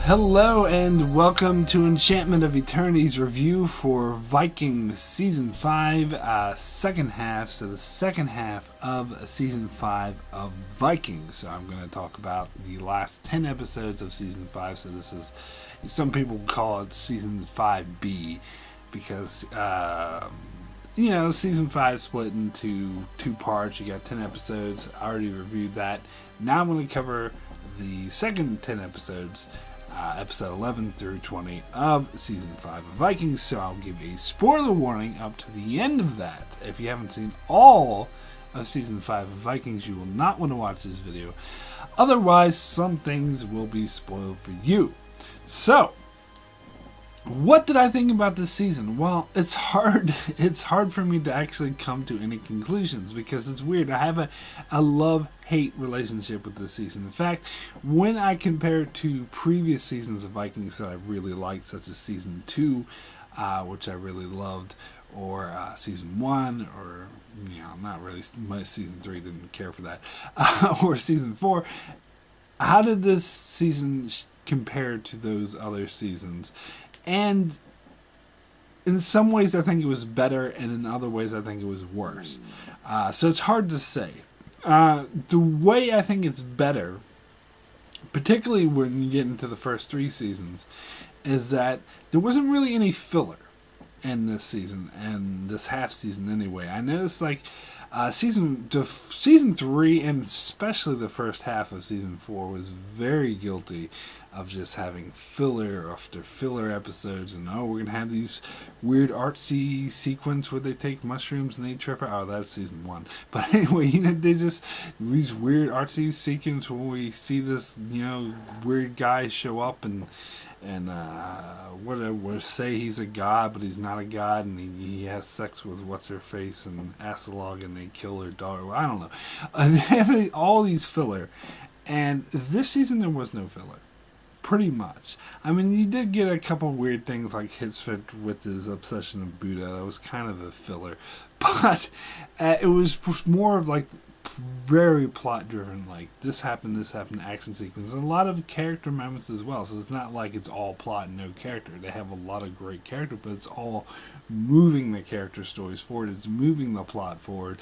Hello and welcome to Enchantment of Eternity's review for Vikings Season 5, second half. So the second half of Season 5 of Vikings. So I'm going to talk about the last 10 episodes of Season 5. So this is, some people call it Season 5B because, Season 5 split into two parts. You got 10 episodes. I already reviewed that. Now I'm going to cover the second 10 episodes, episode 11 through 20 of Season 5 of Vikings, so I'll give a spoiler warning up to the end of that. If you haven't seen all of Season 5 of Vikings, you will not want to watch this video. Otherwise, some things will be spoiled for you. So, what did I think about this season? Well, it's hard for me to actually come to any conclusions because it's weird. I have a love-hate relationship with this season. In fact, when I compare it to previous seasons of Vikings that I really liked, such as Season 2, which I really loved, or Season 1, or, not really, Season 3, didn't care for that, or Season 4, how did this season compare to those other seasons? And in some ways, I think it was better, and in other ways, I think it was worse. So it's hard to say. The way I think it's better, particularly when you get into the first three seasons, is that there wasn't really any filler in this season, and this half season anyway. I noticed season 3, and especially the first half of Season 4, was very guilty of just having filler after filler episodes, and we're gonna have these weird artsy sequence where they take mushrooms and they trip out. Oh, that's Season 1. But anyway, they just these weird artsy sequence where we see this weird guy show up and whatever, say he's a god, but he's not a god, and he has sex with what's-her-face and Asalog, and they kill her daughter. I don't know. They have all these filler, and this season there was no filler. Pretty much. I mean, you did get a couple weird things like Hitzfeld with his obsession of Buddha. That was kind of a filler. But it was more of very plot driven, like this happened, action sequence, and a lot of character moments as well. So it's not like it's all plot and no character. They have a lot of great character, but it's all moving the character stories forward. It's moving the plot forward,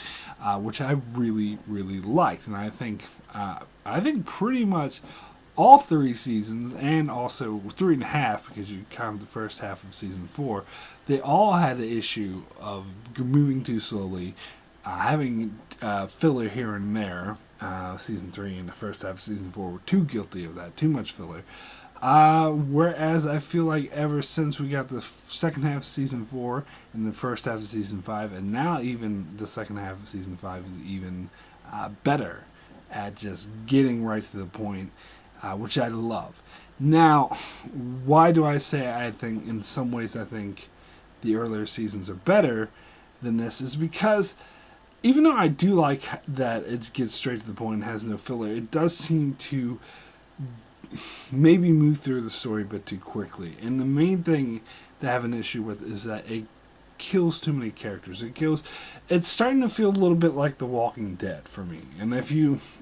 which I really, really liked. And I think pretty much all three seasons, and also 3.5 because you count the first half of Season 4, they all had the issue of moving too slowly, having filler here and there. Season 3 and the first half of Season 4 were too guilty of that, too much filler. Whereas I feel like ever since we got the second half of Season 4 and the first half of Season 5, and now even the second half of Season 5 is even better at just getting right to the point, which I love. Now, why do I say I think, in some ways, I think the earlier seasons are better than this? Is because even though I do like that it gets straight to the point and has no filler, it does seem to maybe move through the story a bit too quickly. And the main thing that I have an issue with is that it kills too many characters. It's starting to feel a little bit like The Walking Dead for me. And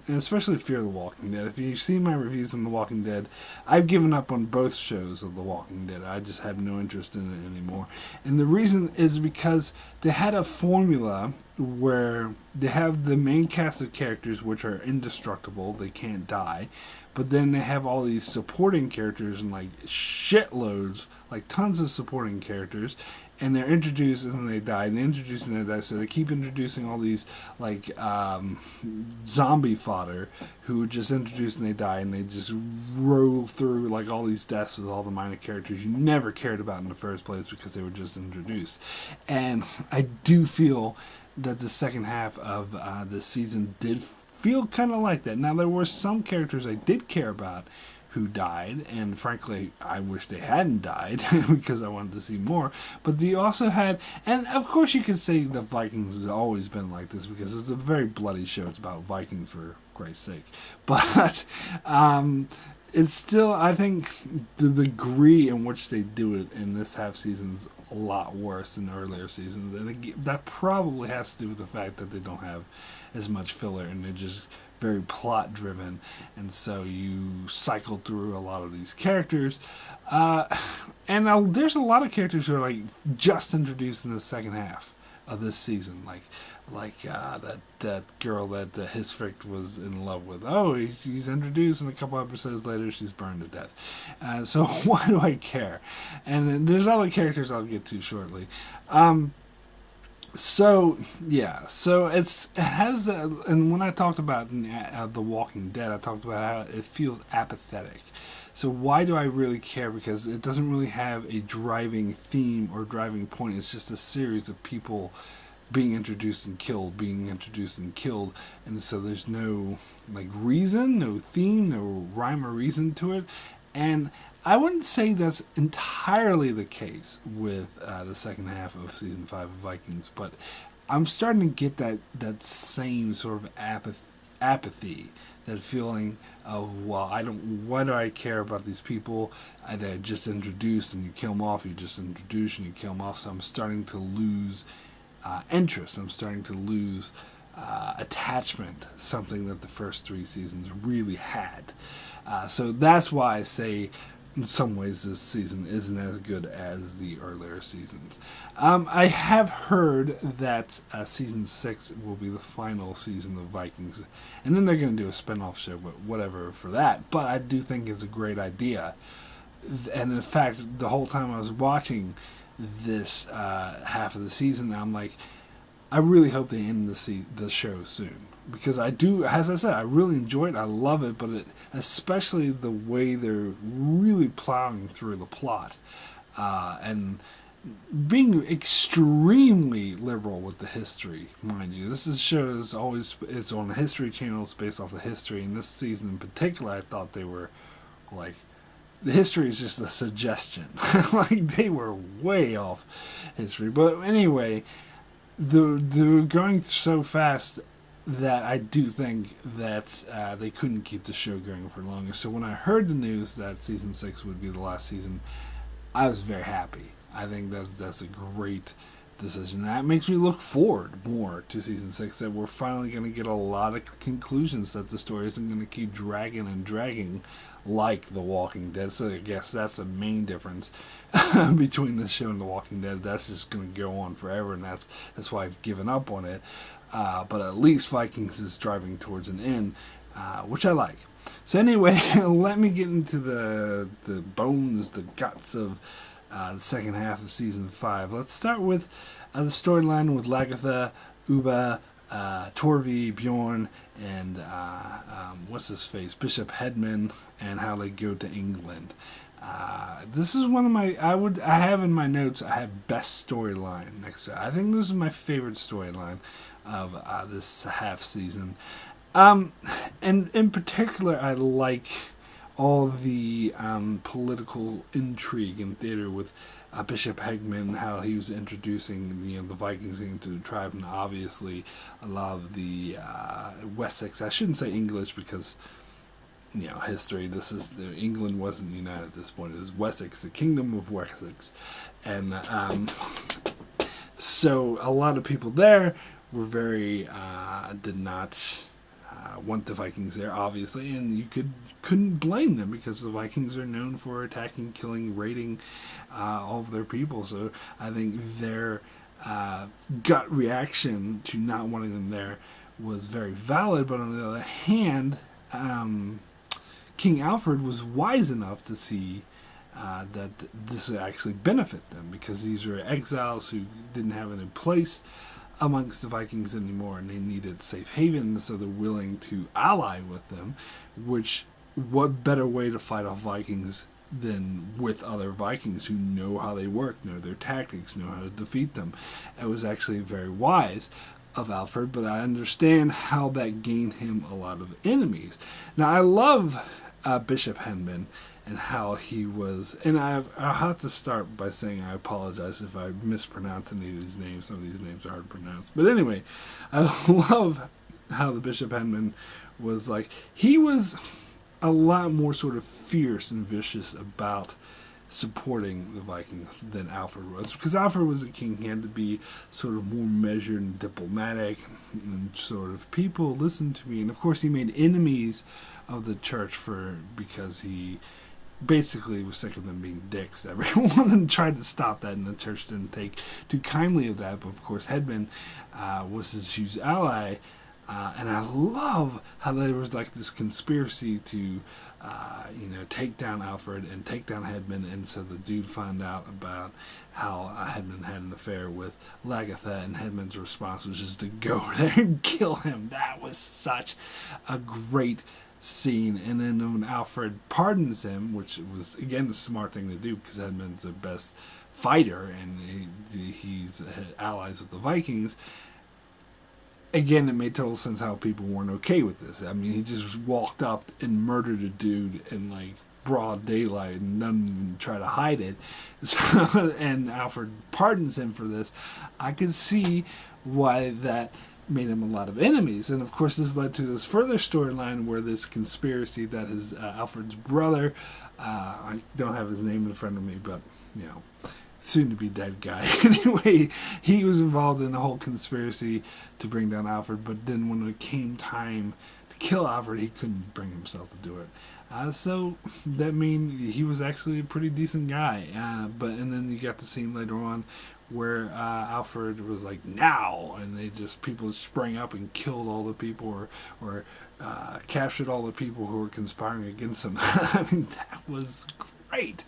especially Fear the Walking Dead, if you've seen my reviews on The Walking Dead, I've given up on both shows of The Walking Dead. I just have no interest in it anymore. And the reason is because they had a formula where they have the main cast of characters which are indestructible, they can't die, but then they have all these supporting characters and shitloads, tons of supporting characters, and they're introduced and then they die, and they introduce and they die, so they keep introducing all these zombie fodder who just introduce and they die, and they just roll through all these deaths with all the minor characters you never cared about in the first place because they were just introduced. And I do feel that the second half of this season did feel kind of like that. Now, there were some characters I did care about who died, and frankly, I wish they hadn't died because I wanted to see more. But they also had, and of course you could say the Vikings has always been like this because it's a very bloody show. It's about Vikings, for Christ's sake. But it's still, I think, the degree in which they do it in this half season is a lot worse than earlier seasons. And that probably has to do with the fact that they don't have as much filler, and they're just very plot driven, and so you cycle through a lot of these characters. There's a lot of characters who are like just introduced in the second half of this season, that girl that Hisfricht was in love with. Oh, he's introduced, and a couple episodes later, she's burned to death. So why do I care? And then there's other characters I'll get to shortly. So it has, and when I talked about The Walking Dead, I talked about how it feels apathetic. So why do I really care? Because it doesn't really have a driving theme or driving point. It's just a series of people being introduced and killed, and so there's no reason, no theme, no rhyme or reason to it. And I wouldn't say that's entirely the case with the second half of season 5 of Vikings, but I'm starting to get that same sort of apathy, that feeling of, why do I care about these people? They're just introduced and you kill them off, you just introduce and you kill them off. So I'm starting to lose interest. I'm starting to lose attachment, something that the first 3 seasons really had. So that's why I say, in some ways, this season isn't as good as the earlier seasons. I have heard that season 6 will be the final season of Vikings, and then they're going to do a spin-off show, but whatever for that. But I do think it's a great idea. And in fact, the whole time I was watching this half of the season, I'm like, I really hope they end the show soon, because I do, as I said, I really enjoy it, I love it, but especially the way they're really plowing through the plot, and being extremely liberal with the history, mind you. This show is always, it's on the History Channel, it's based off of history, and this season in particular, I thought they were the history is just a suggestion. They were way off history. But anyway, they're going so fast that I do think that they couldn't keep the show going for longer. So when I heard the news that season 6 would be the last season, I was very happy. I think that's a great decision. That makes me look forward more to season 6, that we're finally going to get a lot of conclusions, that the story isn't going to keep dragging and dragging like The Walking Dead. So I guess that's the main difference between this show and The Walking Dead. That's just going to go on forever, and that's why I've given up on it. But at least Vikings is driving towards an end, which I like. So anyway, let me get into the bones, the guts of the second half of season 5. Let's start with the storyline with Lagertha, Ubba, Torvi, Bjorn, and what's his face, Bishop Hedman, and how they go to England. This is one of my, I have in my notes, I have best storyline next to it. I think this is my favorite storyline of this half season. And in particular, I like all the political intrigue in theater with Bishop Hedman, how he was introducing the Vikings into the tribe, and obviously a lot of the Wessex. I shouldn't say English because history. This is England wasn't united at this point. It was Wessex, the Kingdom of Wessex, and so a lot of people there were very did not want the Vikings there, obviously, and you couldn't blame them, because the Vikings are known for attacking, killing, raiding all of their people. So I think their gut reaction to not wanting them there was very valid. But on the other hand, King Alfred was wise enough to see that this would actually benefit them, because these are exiles who didn't have any place amongst the Vikings anymore, and they needed safe haven, so they're willing to ally with them. Which, what better way to fight off Vikings than with other Vikings who know how they work, know their tactics, know how to defeat them? It was actually very wise of Alfred, but I understand how that gained him a lot of enemies. Now, I love Bishop Hedman and how he was, and I'll have to start by saying I apologize if I mispronounce any of these names. Some of these names are hard to pronounce. But anyway, I love how the Bishop Hedman was he was a lot more sort of fierce and vicious about supporting the Vikings than Alfred was, because Alfred was a king. He had to be sort of more measured and diplomatic, and sort of, people listen to me. And of course, he made enemies of the church because he basically was sick of them being dicks to everyone and tried to stop that, and the church didn't take too kindly of that. But of course, Hedman was his huge ally. And I love how there was like this conspiracy to, take down Alfred and take down Hedman. And so the dude found out about how Hedman had an affair with Lagatha, and Hedman's response was just to go there and kill him. That was such a great scene. And then when Alfred pardons him, which was again the smart thing to do, because Hedman's the best fighter and he's allies with the Vikings. Again, it made total sense how people weren't okay with this. I mean, he just walked up and murdered a dude in like broad daylight, and none even try to hide it. So, and Alfred pardons him for this. I could see why that made him a lot of enemies. And of course, this led to this further storyline where this conspiracy that his Alfred's brother, I don't have his name in front of me, but soon to be dead guy. Anyway, he was involved in the whole conspiracy to bring down Alfred, but then when it came time to kill Alfred, he couldn't bring himself to do it. So that means he was actually a pretty decent guy. And then you got the scene later on where Alfred was like, now, and people sprang up and killed all the people, or captured all the people who were conspiring against him. I mean, that was great.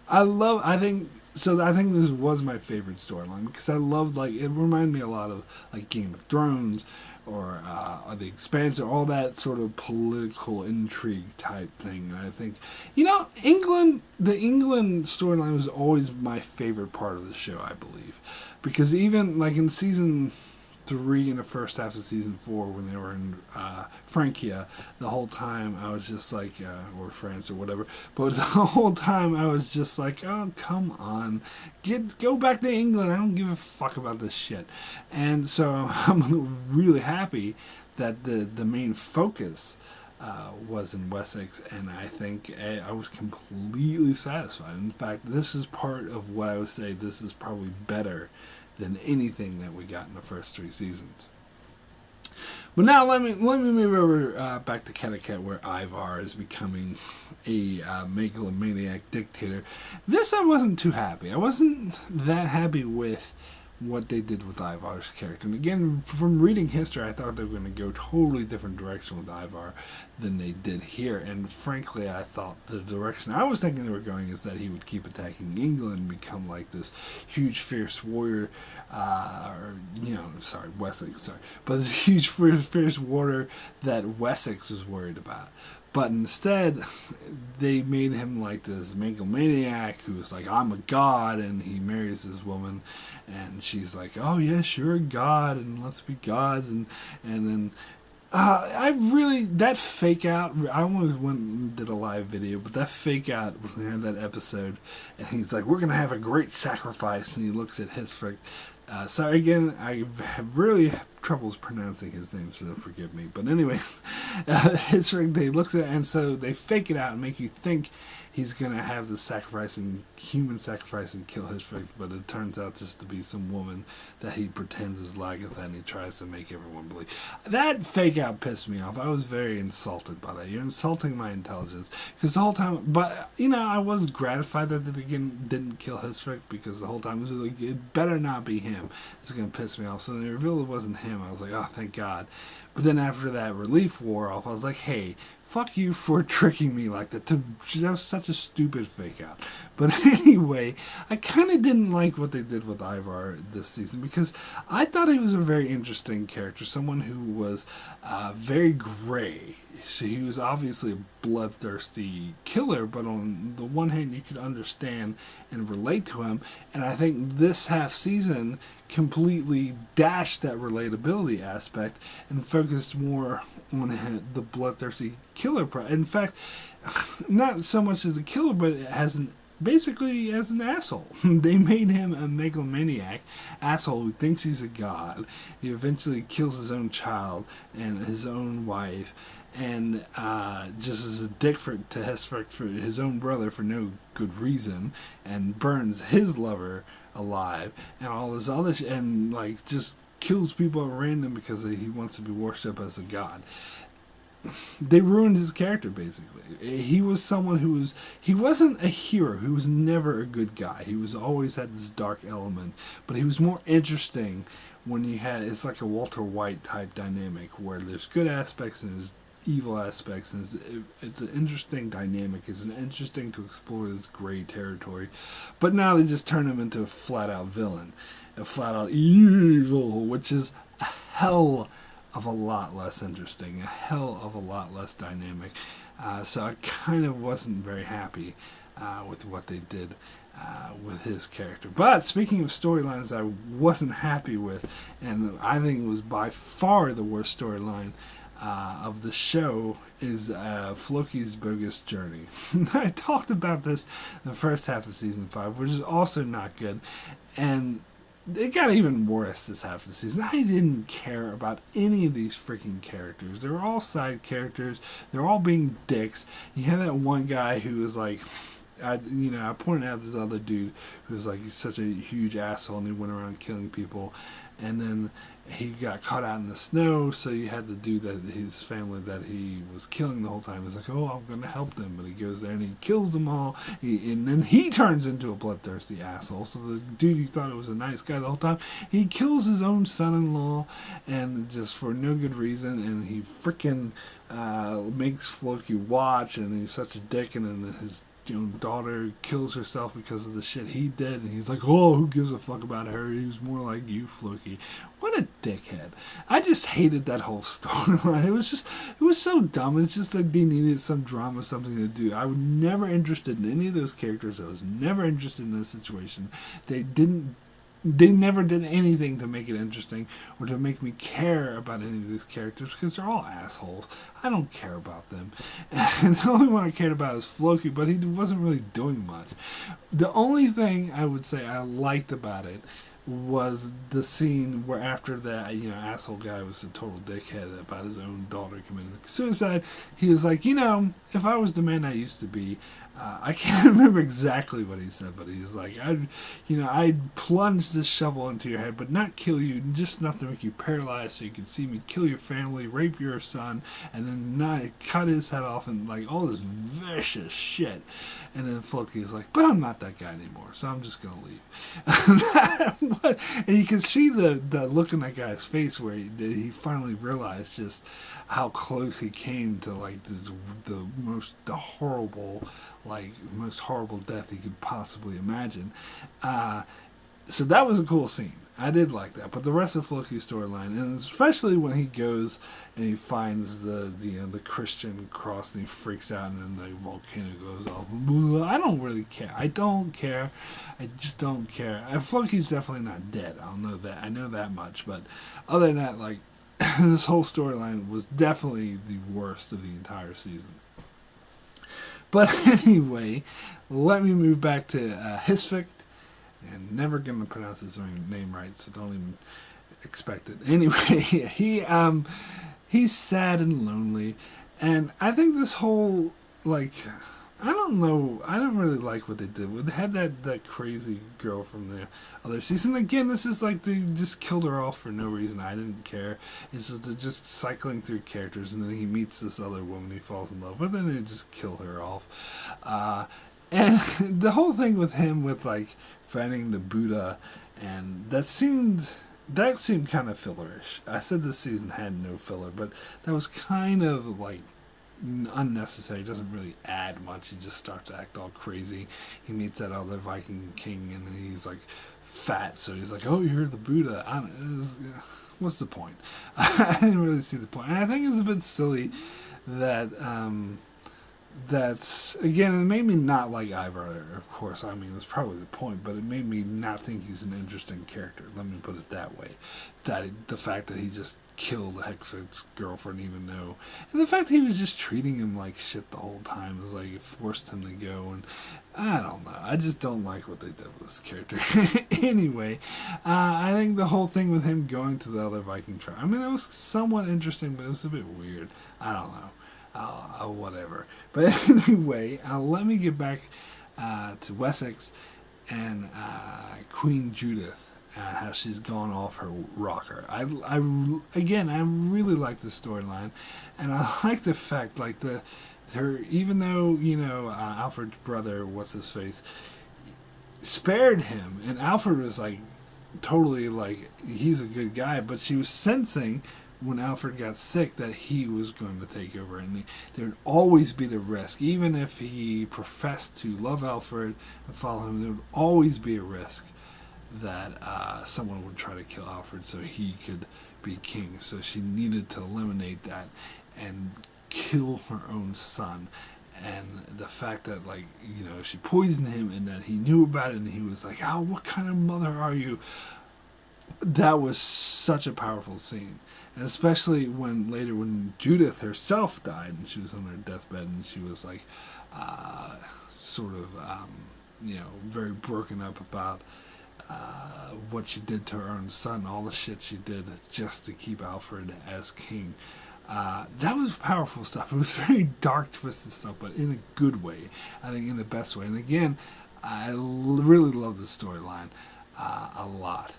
I think this was my favorite storyline, because I loved, it reminded me a lot of like Game of Thrones or The Expanse, or all that sort of political intrigue type thing. And I think, the England storyline was always my favorite part of the show, I believe, because even like in season 3 in the first half of season 4, when they were in Francia, the whole time I was just like, or France or whatever, but the whole time I was just like, oh, come on, go back to England. I don't give a fuck about this shit. And so I'm really happy that the main focus was in Wessex, and I think I was completely satisfied. In fact, this is part of what I would say this is probably better than anything that we got in the first 3 seasons. But now let me move over back to Connecticut, where Ivar is becoming a megalomaniac dictator. This I wasn't too happy. I wasn't that happy with what they did with Ivar's character. And again, from reading history, I thought they were going to go totally different direction with Ivar than they did here. And frankly, I thought the direction I was thinking they were going is that he would keep attacking England and become like this huge, fierce warrior, Wessex, but this huge, fierce warrior that Wessex was worried about. But instead, they made him like this megalomaniac who's like, I'm a god, and he marries this woman, and she's like, oh yes, you're a god, and let's be gods, and then that fake out, I almost went and did a live video, but that fake out, when we had that episode, and he's like, we're going to have a great sacrifice, and he looks at Hisfric. Sorry again, I have really troubles pronouncing his name, so forgive me. But anyway, they look at it, and so they fake it out and make you think he's going to have the human sacrifice and kill Hisfric, but it turns out just to be some woman that he pretends is Lagatha, and he tries to make everyone believe. That fake out pissed me off. I was very insulted by that. You're insulting my intelligence. Because the whole time, but, I was gratified that they didn't kill Hisfric, because the whole time it was like, it better not be him. It's going to piss me off. So they revealed it wasn't him. I was like, oh, thank God. But then after that relief wore off, I was like, hey, fuck you for tricking me like that. That was such a stupid fake out. But anyway, I kind of didn't like what they did with Ivar this season, because I thought he was a very interesting character, someone who was very gray. So he was obviously a bloodthirsty killer, but on the one hand, you could understand and relate to him. And I think this half season completely dashed that relatability aspect and focused more on the bloodthirsty killer. In fact, not so much as a killer, but basically as an asshole. They made him a megalomaniac asshole who thinks he's a god. He eventually kills his own child and his own wife, and just is a dick to Hesfrick for his own brother for no good reason, and burns his lover alive, and all this other and like just kills people at random because he wants to be worshipped as a god. They ruined his character basically. He was someone he wasn't a hero. He was never a good guy. He was always had this dark element, but he was more interesting when you had it's like a Walter White type dynamic where there's good aspects and there's evil aspects, and it's an interesting dynamic. It's an interesting to explore this gray territory, but now they just turn him into a flat out villain, a flat out evil, which is a hell of a lot less interesting, a hell of a lot less dynamic. So I kind of wasn't very happy with what they did with his character. But speaking of storylines I wasn't happy with, and I think it was by far the worst storyline of the show, is Floki's Bogus Journey. I talked about this in the first half of season 5, which is also not good, and it got even worse this half of the season. I didn't care about any of these freaking characters. They were all side characters. They're all being dicks. You had that one guy who was like, I pointed out this other dude who was like such a huge asshole, and he went around killing people, and then he got caught out in the snow, so you had the dude that his family that he was killing the whole time was like, oh, I'm going to help them, but he goes there and he kills them all, and then he turns into a bloodthirsty asshole. So the dude you thought was a nice guy the whole time, he kills his own son-in-law, and just for no good reason, and he freaking makes Floki watch, and he's such a dick, and then his daughter kills herself because of the shit he did, and he's like, oh, who gives a fuck about her? He was more like you, Floki. What a dickhead. I just hated that whole storyline. It was so dumb. It's just like they needed some drama, something to do. I was never interested in any of those characters. I was never interested in this situation. They never did anything to make it interesting or to make me care about any of these characters because they're all assholes. I don't care about them. And the only one I cared about is Floki, but he wasn't really doing much. The only thing I would say I liked about it was the scene where after that, asshole guy was a total dickhead about his own daughter committing suicide, he was like, if I was the man I used to be, I can't remember exactly what he said, but he was like, I'd plunge this shovel into your head, but not kill you, just enough to make you paralyzed so you can see me kill your family, rape your son, and then not cut his head off, and like all this vicious shit. And then Floki is like, but I'm not that guy anymore, so I'm just gonna leave. And you can see the look in that guy's face where he finally realized just how close he came to like the most horrible death he could possibly imagine. So that was a cool scene. I did like that, but the rest of Floki's storyline, and especially when he goes and he finds the Christian cross and he freaks out and then the volcano goes off. I don't really care. I don't care. I just don't care. Floki's definitely not dead. I know that much. But other than that, like this whole storyline was definitely the worst of the entire season. But anyway, let me move back to Hisvik. And never gonna pronounce his name right, so don't even expect it. Anyway, he's sad and lonely, and I think this whole I don't know, I don't really like what they did. They had that crazy girl from the other season. Again, this is like they just killed her off for no reason. I didn't care. It's just they're just cycling through characters, and then he meets this other woman he falls in love with, and they just kill her off. And the whole thing with him with like finding the Buddha, and that seemed kind of fillerish. I said this season had no filler, but that was kind of like unnecessary. It doesn't really add much. He just starts to act all crazy. He meets that other Viking king, and he's like fat, so he's like, "Oh, you're the Buddha." What's the point? I didn't really see the point. And I think it's a bit silly that. That's again, it made me not like Ivar, of course. I mean, that's probably the point, but it made me not think he's an interesting character. Let me put it that way. The fact that he just killed Hexford's girlfriend, even though, and the fact that he was just treating him like shit the whole time was like it forced him to go. And I don't know. I just don't like what they did with this character. Anyway, I think the whole thing with him going to the other Viking tribe. I mean, it was somewhat interesting, but it was a bit weird. I don't know. Whatever. But anyway, let me get back to Wessex and Queen Judith. How she's gone off her rocker. Again, I really like the storyline, and I like the fact, like her, even though Alfred's brother, what's his face, spared him, and Alfred was like totally like he's a good guy, but she was sensing when Alfred got sick that he was going to take over, and there would always be the risk, even if he professed to love Alfred and follow him, there would always be a risk that someone would try to kill Alfred so he could be king. So she needed to eliminate that and kill her own son. And the fact that, like, she poisoned him and that he knew about it and he was like, oh, what kind of mother are you? That was such a powerful scene. And especially when Judith herself died and she was on her deathbed and she was like, very broken up about what she did to her own son, all the shit she did just to keep Alfred as king. That was powerful stuff. It was very dark, twisted stuff, but in a good way. I think in the best way. And again, I really love the storyline a lot.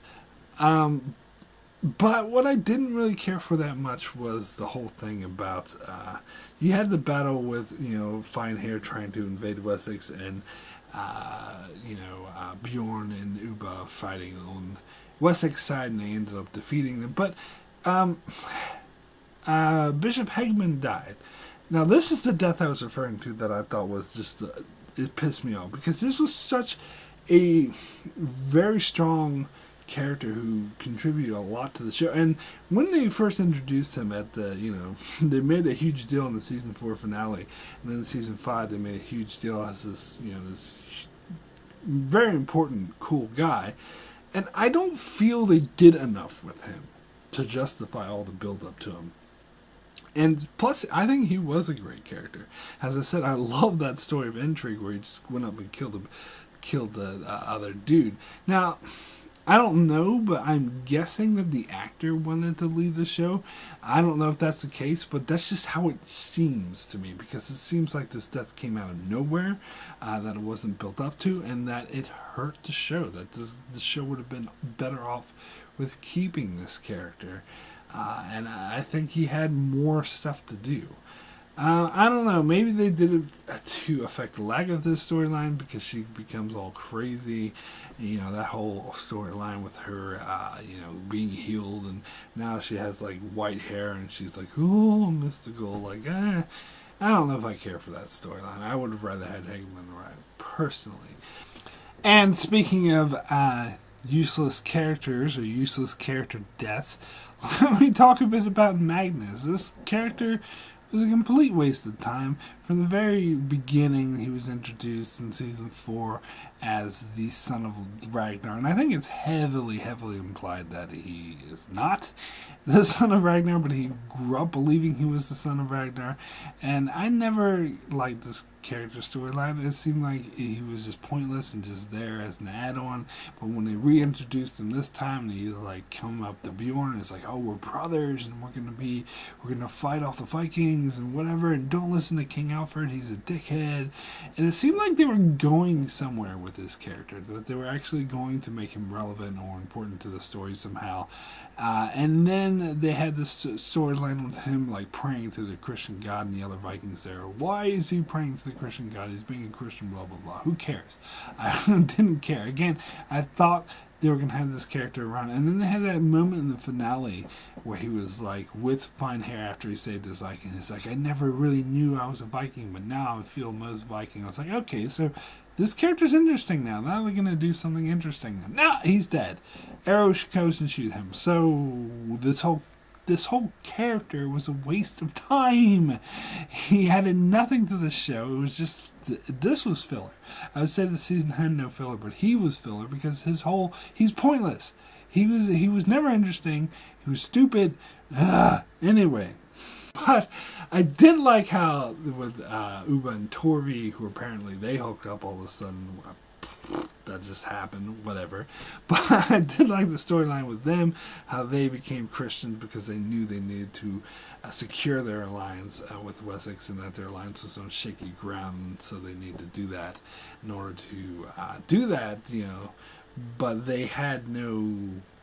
But what I didn't really care for that much was the whole thing about you had the battle with Fine Hair trying to invade Wessex and Bjorn and Uba fighting on Wessex side, and they ended up defeating them. But Bishop Hegman died. Now, this is the death I was referring to that I thought was just it pissed me off, because this was such a very strong character who contributed a lot to the show. And when they first introduced him at the, they made a huge deal in the season 4 finale, and then in season 5 they made a huge deal as this, this very important, cool guy. And I don't feel they did enough with him to justify all the build up to him. And plus, I think he was a great character. As I said, I love that story of intrigue where he just went up and killed the other dude. Now, I don't know, but I'm guessing that the actor wanted to leave the show. I don't know if that's the case, but that's just how it seems to me, because it seems like this death came out of nowhere, that it wasn't built up to, and that it hurt the show, that the show would have been better off with keeping this character. And I think he had more stuff to do. I don't know. Maybe they did it to affect the lag of this storyline, because she becomes all crazy. That whole storyline with her, being healed, and now she has like white hair, and she's like, oh, mystical. Like, I don't know if I care for that storyline. I would have rather had Hegman write personally. And speaking of useless characters or useless character deaths, let me talk a bit about Magnus. This character was a complete waste of time. From the very beginning, he was introduced in season 4 as the son of Ragnar, and I think it's heavily implied that he is not the son of Ragnar, but he grew up believing he was the son of Ragnar. And I never liked this character storyline. It seemed like he was just pointless and just there as an add-on. But when they reintroduced him this time, they like come up to Bjorn, and it's like, oh, we're brothers, and we're gonna fight off the Vikings and whatever, and don't listen to King Alfred, he's a dickhead. And it seemed like they were going somewhere with this character, that they were actually going to make him relevant or important to the story somehow. And then they had this storyline with him like praying to the Christian God, and the other Vikings there. Why is he praying to the Christian God? He's being a Christian, blah blah blah. Who cares? I didn't care. Again, I thought they were going to have this character around. And then they had that moment in the finale where he was like with Fine Hair after he saved his Viking. It's like, I never really knew I was a Viking, but now I feel most Viking. I was like, okay, so this character's interesting now. Now they're going to do something interesting. Now he's dead. Arrow goes and shoot him. So this whole character was a waste of time. He added nothing to the show. It was just, this was filler. I would say the season had no filler, but he was filler because he's pointless. He was never interesting. He was stupid. Anyway. But I did like how with Uba and Torvi, who apparently they hooked up all of a sudden. that just happened, whatever. But I did like the storyline with them, how they became Christians because they knew they needed to secure their alliance with Wessex, and that their alliance was on shaky ground, and so they need to do that in order to do that, but they had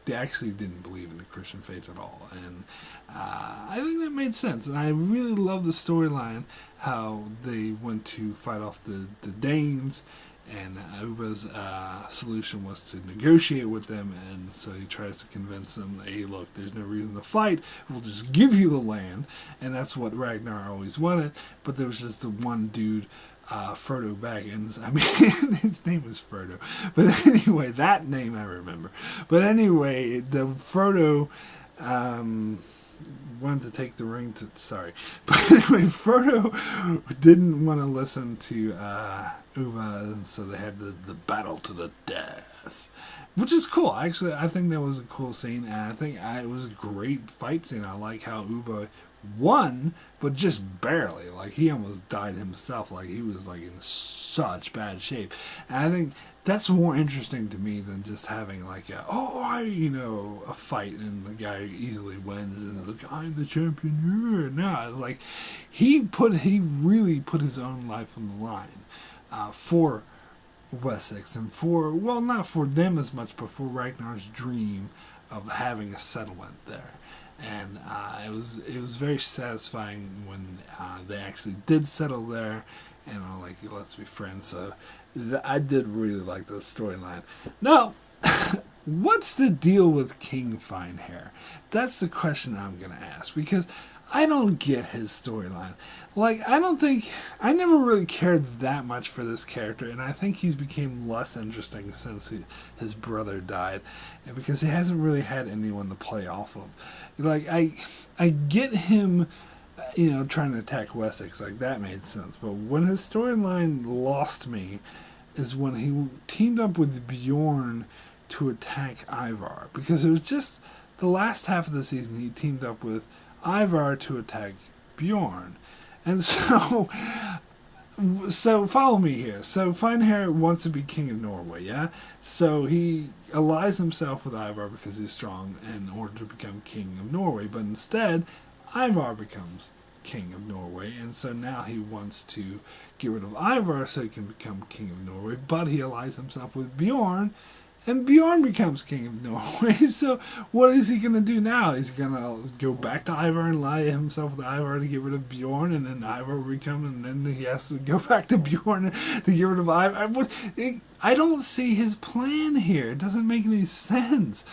they actually didn't believe in the Christian faith at all, and I think that made sense. And I really love the storyline, how they went to fight off the Danes, and Uba's solution was to negotiate with them, and so he tries to convince them, hey, look, there's no reason to fight, we'll just give you the land, and that's what Ragnar always wanted. But there was just the one dude, Frodo Baggins. I mean, his name is Frodo. But anyway, that name I remember. But anyway, the Frodo wanted to take the ring to... Sorry. But anyway, Frodo didn't want to listen to Uba, and so they had the battle to the death. Which is cool. Actually, I think that was a cool scene, and I think it was a great fight scene. I like how Uba won, but just barely. Like, he almost died himself. Like, he was like in such bad shape. And I think that's more interesting to me than just having like a fight and the guy easily wins and it's like, I'm the champion. No, it's like he really put his own life on the line for Wessex and for, well, not for them as much, but for Ragnar's dream of having a settlement there. And it was very satisfying when they actually did settle there, and like, let's be friends. So I did really like the storyline. Now, what's the deal with King Finehair? That's the question I'm gonna ask, because I don't get his storyline. Like, I never really cared that much for this character, and I think he's became less interesting since his brother died, and because he hasn't really had anyone to play off of. Like, I get him, trying to attack Wessex, like, that made sense, but when his storyline lost me is when he teamed up with Bjorn to attack Ivar, because it was just the last half of the season he teamed up with Ivar to attack Bjorn. And so follow me here. So Finehair wants to be king of Norway, yeah? So he allies himself with Ivar because he's strong in order to become king of Norway. But instead, Ivar becomes king of Norway. And so now he wants to get rid of Ivar so he can become king of Norway. But he allies himself with Bjorn, and Bjorn becomes king of Norway. So what is he going to do now? Is he going to go back to Ivar and ally himself with Ivar to get rid of Bjorn, and then Ivar will become, and then he has to go back to Bjorn to get rid of Ivar? I don't see his plan here. It doesn't make any sense.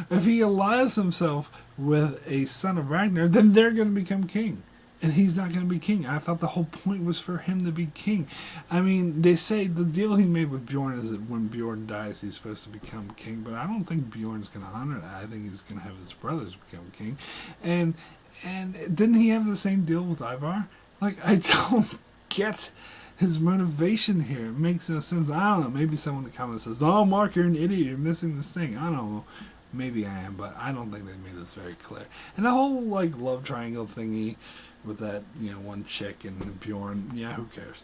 If he allies himself with a son of Ragnar, then they're going to become king. And he's not going to be king. I thought the whole point was for him to be king. I mean, they say the deal he made with Bjorn is that when Bjorn dies, he's supposed to become king. But I don't think Bjorn's going to honor that. I think he's going to have his brothers become king. And didn't he have the same deal with Ivar? Like, I don't get his motivation here. It makes no sense. I don't know. Maybe someone in the comments says, oh, Mark, you're an idiot. You're missing this thing. I don't know. Maybe I am, but I don't think they made this very clear. And the whole, like, love triangle thingy with that, one chick and Bjorn, yeah, who cares?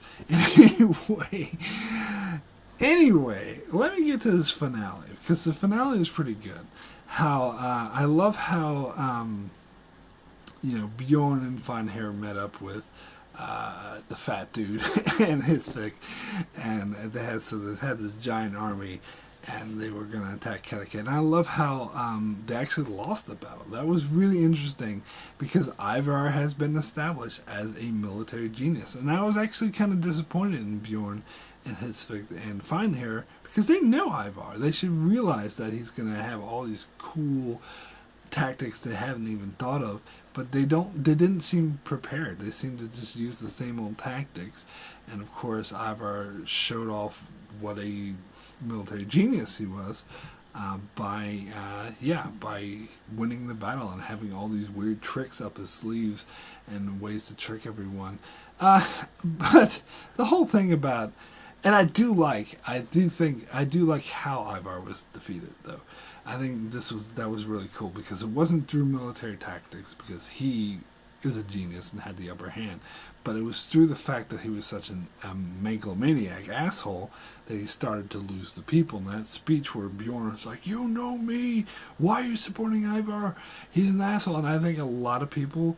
Anyway, let me get to this finale, because the finale is pretty good. I love how, Bjorn and Finehair met up with the fat dude and Hisvik, and they had this giant army, and they were going to attack Connecticut. And I love how they actually lost the battle. That was really interesting, because Ivar has been established as a military genius. And I was actually kind of disappointed in Bjorn and Hisvik and Finehair, because they know Ivar. They should realize that he's going to have all these cool tactics they haven't even thought of, but they didn't seem prepared. They seemed to just use the same old tactics. And of course, Ivar showed off what a military genius he was by winning the battle and having all these weird tricks up his sleeves and ways to trick everyone. But the whole thing about, and I do like how Ivar was defeated, though. I think that was really cool, because it wasn't through military tactics, because he is a genius and had the upper hand. But it was through the fact that he was such a megalomaniac asshole that he started to lose the people. And that speech where Bjorn was like, "You know me. Why are you supporting Ivar? He's an asshole." And I think a lot of people,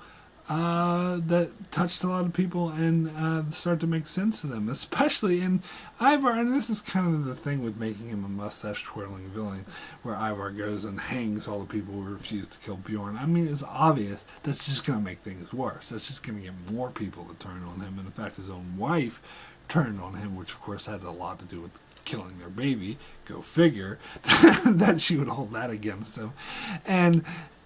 that touched a lot of people and started to make sense to them, especially in Ivar. And this is kind of the thing with making him a mustache-twirling villain, where Ivar goes and hangs all the people who refuse to kill Bjorn. I mean, it's obvious that's just going to make things worse. That's just going to get more people to turn on him. And in fact, his own wife turned on him, which of course had a lot to do with killing their baby. Go figure. That she would hold that against him.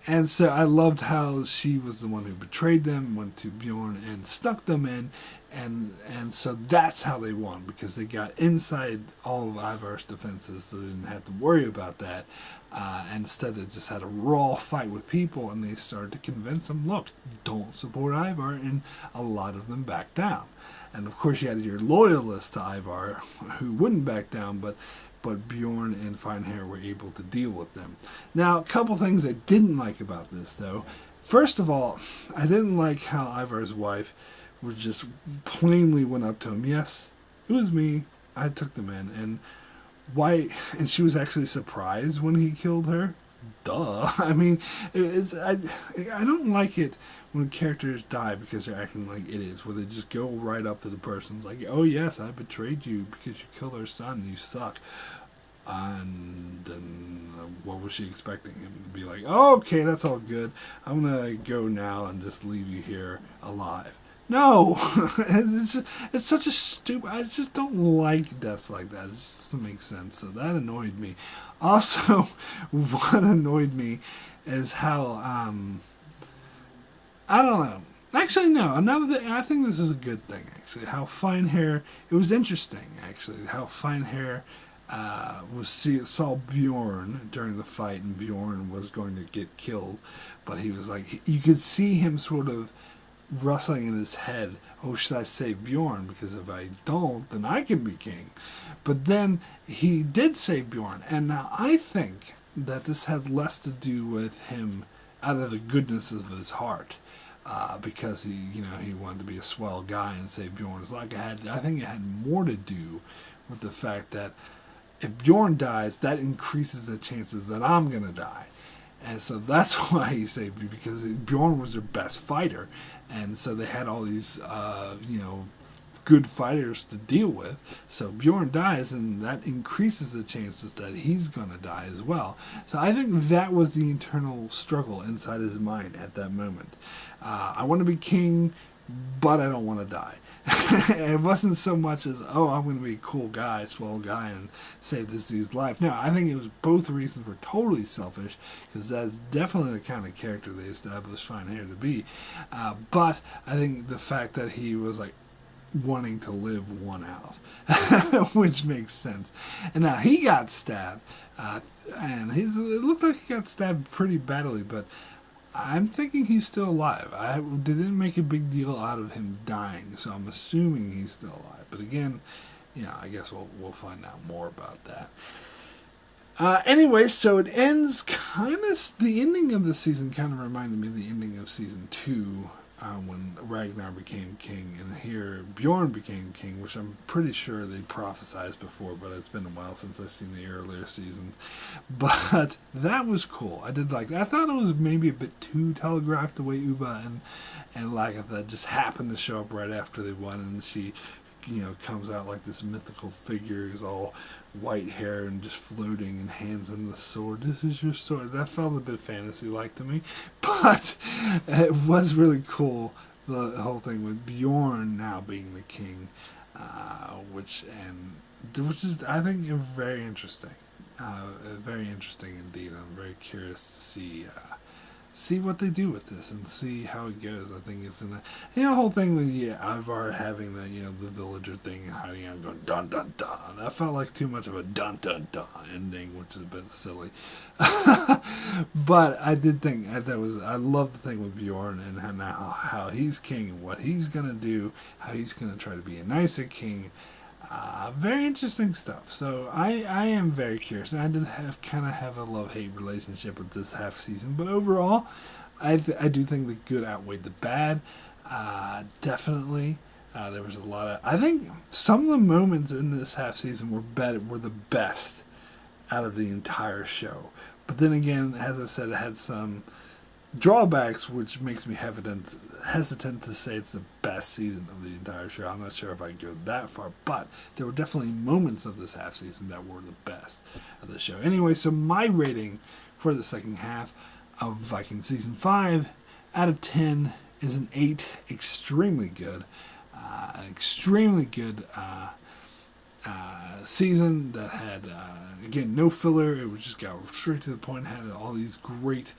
And so I loved how she was the one who betrayed them, went to Bjorn and snuck them in, and so that's how they won, because they got inside all of Ivar's defenses, so they didn't have to worry about that. And instead they just had a raw fight with people, and they started to convince them, look, don't support Ivar, and a lot of them backed down. And of course you had your loyalists to Ivar who wouldn't back down, but Bjorn and Finehair were able to deal with them. Now, a couple things I didn't like about this, though. First of all, I didn't like how Ivar's wife was just plainly went up to him. Yes, it was me. I took them in. And why? And she was actually surprised when he killed her. Duh. I mean, I don't like it when characters die because they're acting like idiots, where they just go right up to the person. It's like, oh yes, I betrayed you because you killed our son. You suck. And then what was she expecting him to be like? Oh, okay, that's all good. I'm gonna go now and just leave you here alive. No, it's such a stupid. I just don't like deaths like that. It just doesn't make sense. So that annoyed me. Also, what annoyed me is how I don't know. Actually, no. Another thing. I think this is a good thing. Actually, how Finehair. It was interesting. Actually, how Finehair saw Bjorn during the fight, and Bjorn was going to get killed, but he was like, you could see him sort of rustling in his head, oh, should I save Bjorn? Because if I don't, then I can be king. But then he did save Bjorn, and now I think that this had less to do with him out of the goodness of his heart, because he wanted to be a swell guy and save Bjorn's life. I think it had more to do with the fact that if Bjorn dies, that increases the chances that I'm gonna die. And so that's why he saved me, because Bjorn was their best fighter. And so they had all these, good fighters to deal with. So Bjorn dies, and that increases the chances that he's going to die as well. So I think that was the internal struggle inside his mind at that moment. I want to be king, but I don't want to die. It wasn't so much as, oh, I'm going to be a cool guy, swell guy, and save this dude's life. No, I think it was both reasons were totally selfish, because that's definitely the kind of character they established Finehair to be. But I think the fact that he was like wanting to live one out, which makes sense. And now he got stabbed, and it looked like he got stabbed pretty badly, but I'm thinking he's still alive. They didn't make a big deal out of him dying, so I'm assuming he's still alive. But again, I guess we'll find out more about that. Anyway, so it ends the ending of the season kind of reminded me of the ending of season 2, when Ragnar became king, and here Bjorn became king, which I'm pretty sure they prophesized before, but it's been a while since I've seen the earlier seasons. But that was cool. I did like that. I thought it was maybe a bit too telegraphed the way Uba and Lagatha just happened to show up right after they won, and she comes out like this mythical figure, is all white hair and just floating, and hands him the sword. This is your sword. That felt a bit fantasy-like to me, but it was really cool, the whole thing with Bjorn now being the king, which is, I think, very interesting. Very interesting indeed. I'm very curious to see what they do with this and see how it goes. I think it's in the whole thing with Ivar having the villager thing, hiding out, going dun dun dun. That felt like too much of a dun dun dun ending, which is a bit silly. But I did think I love the thing with Bjorn and how he's king and what he's gonna do, how he's gonna try to be a nicer king. Very interesting stuff. So I am very curious, and I did have a love-hate relationship with this half season, but overall, I do think the good outweighed the bad. Definitely. There was a lot of. I think some of the moments in this half season were the best out of the entire show. But then again, as I said, it had some drawbacks, which makes me hesitant to say it's the best season of the entire show. I'm not sure if I go that far, but there were definitely moments of this half season that were the best of the show. Anyway, so my rating for the second half of Vikings season 5 out of 10 is an 8. Extremely good. An extremely good season that had, again, no filler. It was just got straight to the point, had all these great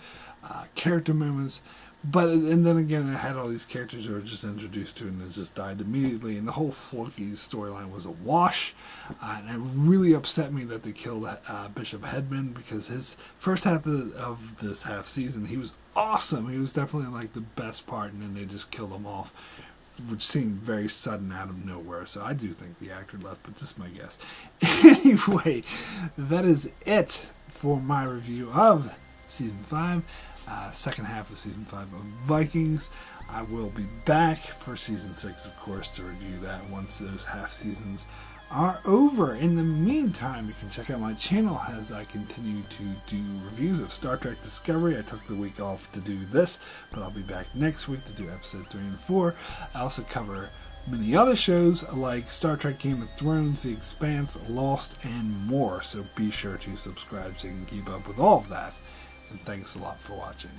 character moments. But, and then again, it had all these characters who were just introduced to and it just died immediately. And the whole Floki's storyline was a wash. And it really upset me that they killed Bishop Hedman, because his first half of this half season, he was awesome. He was definitely like the best part, and then they just killed him off, which seemed very sudden out of nowhere. So I do think the actor left, but just my guess. Anyway, that is it for my review of Season 5, second half of Season 5 of Vikings. I will be back for Season 6, of course, to review that once those half seasons are over. In the meantime, you can check out my channel as I continue to do reviews of Star Trek Discovery. I took the week off to do this, but I'll be back next week to do episode 3 and 4. I also cover many other shows like Star Trek Game of Thrones, The Expanse, Lost, and more. So be sure to subscribe so you can keep up with all of that. And thanks a lot for watching.